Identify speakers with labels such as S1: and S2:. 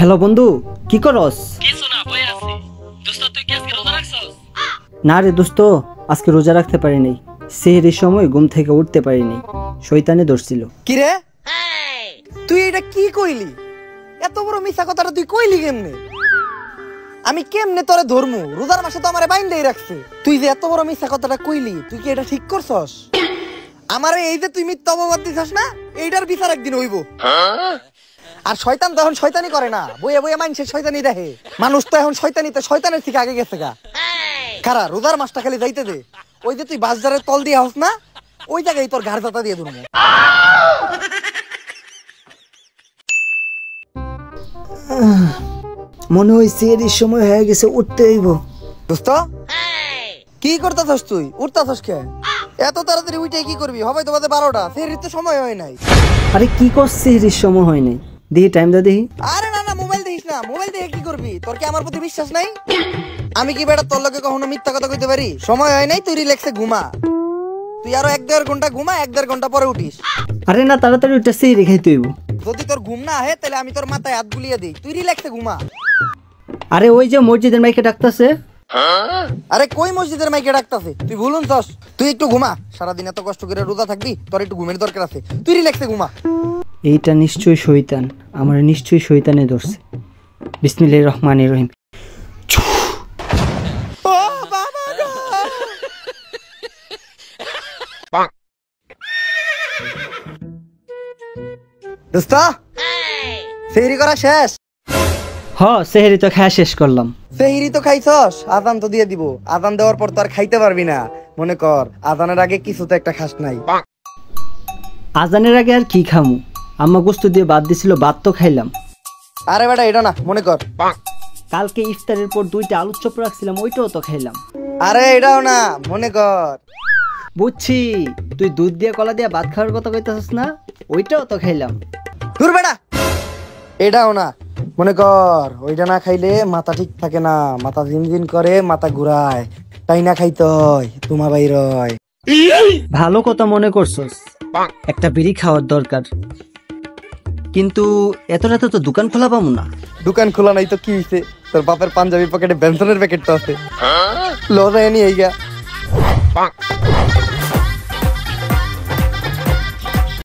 S1: Hello বন্ধু, কি করস?
S2: কিছু না, বই আছি। দোস্ত তুই কি আজকে রোজা রাখছস?
S1: না রে দোস্ত, আজকে রোজা রাখতে পারি নাই। সেহরির সময় ঘুম থেকে উঠতে পারি নাই, শয়তানে ধরছিল।
S3: কি রে, তুই এটা কি কইলি? এত বড় মিছা কথাটা তুই কইলি কেমনে? আমি কেমনে তোরে ধরমু? রোজার মাসে তো আমারে বাইন্দেই রাখছে। তুই যে এত বড় মিছা কথাটা কইলি, তুই কি এটা ঠিক করছস? আমারে এই যে তুই মিথ্যা অপবাদ দিছস না, এইটার বিচার একদিন হইব। আর শয়তান তো এখন শয়তানি করে না, বইয়ে বইয়ে মানুষের শয়তানি দেখে। মানুষ তো এখন শয়তানিতে শয়তানের থেকে আগে গেছে গা। খারা রোজার মাসটা খালি যাইতে দে। ওই যে তুই বাজারের তল দিয়ে হস না, ওই জায়গায় তোর ঘাড় জাতা দিয়ে ধরবো।
S1: মনে হয় সেহরির সময় হয়ে গেছে, উঠতে হইব।
S3: দোস্ত কি করতেছস তুই? উঠতাছস কে? এত তাড়াতাড়ি উঠে কি করবি? হবে তো বাজে 12টা, সেহরির তো সময় হয় নাই।
S1: আরে কি করছিস? সেহরির সময় হয় নাই, দেখি টাইম দা দেখি।
S3: আরে না না, মোবাইল দেখিস না। মোবাইল দেখে কি করবি? তোর কি আমার প্রতি বিশ্বাস নাই? আমি কি বেটা তোর লগে কখনো মিথ্যা কথা কইতে পারি? সময় হয় নাই, তুই রিল্যাক্সে ঘুমা। তুই আরো 1-1.5 ঘন্টা ঘুমা, 1-1.5 ঘন্টা পরে উঠিস।
S1: আরে না, তাড়াতাড়ি উঠে সেহরি খাইতে হইব।
S3: যদি তোর ঘুম না আহে তাহলে আমি তোর মাথায় হাত বুলিয়ে দিই, তুই রিল্যাক্সে ঘুমা।
S1: আরে ওই যে মসজিদের মাইকে ডাকতাছে।
S3: আরে কই মসজিদের মাইকে ডাকতাছে? তুই ভুলুন চাস। তুই একটু ঘুমা, সারাদিন এত কষ্ট করে রোজা থাকবি, তোর একটু ঘুমের দরকার আছে। তুই রিল্যাক্সে ঘুমা।
S1: এইটা নিশ্চয়ই শয়তান, আমার নিশ্চয়ই শয়তানে ধরছে। বিসমিল্লাহির রহমানির রহিম।
S3: ও বাবা গো! দোস্ত সেহরি করা শেষ?
S1: হ, সেহরি তো খাওয়া শেষ করলাম।
S3: সেহরি তো খাইছস, আজান তো দিয়ে দিব। আজান দেওয়ার পর তো আর খাইতে পারবি না। মনে কর আজানের আগে কিছু তো একটা খাস নাই।
S1: আজানের আগে আর কি খামু? আম্মা গোস্ত দিয়ে ভাত দিছিল, ভাত তো খাইলাম।
S3: আরে বেটা এটা না, মনে কর
S1: কালকে ইফতারের পর 2টা আলুর চপ রাখছিলাম, ওইটাও তো খাইলাম।
S3: আরে এটাও না, মনে কর।
S1: বুঝছি, তুই দুধ দিয়ে কলা দিয়ে ভাত খাওয়ার কথা কইতাছিস না, ওইটাও তো খাইলাম।
S3: দূর বেটা, এটাও না, মনে কর। ওইটা না খাইলে মাথা ঠিক থাকে না, মাথা ঝিনঝিন করে, মাথা ঘুরায়। তাই না খাইতে হয়, তোমা বাইর হয়।
S1: ভালো কথা মনে করছস, একটা বিড়ি খাওয়ার দরকার। কিন্তু এত রাতে তো দোকান খোলা পাবো না।
S3: দোকান খোলা নাই তো কি হইছে? তোর বাপের পাঞ্জাবি পকেটে বেনসনের প্যাকেট তো আছে, লো যায় নি এইগা।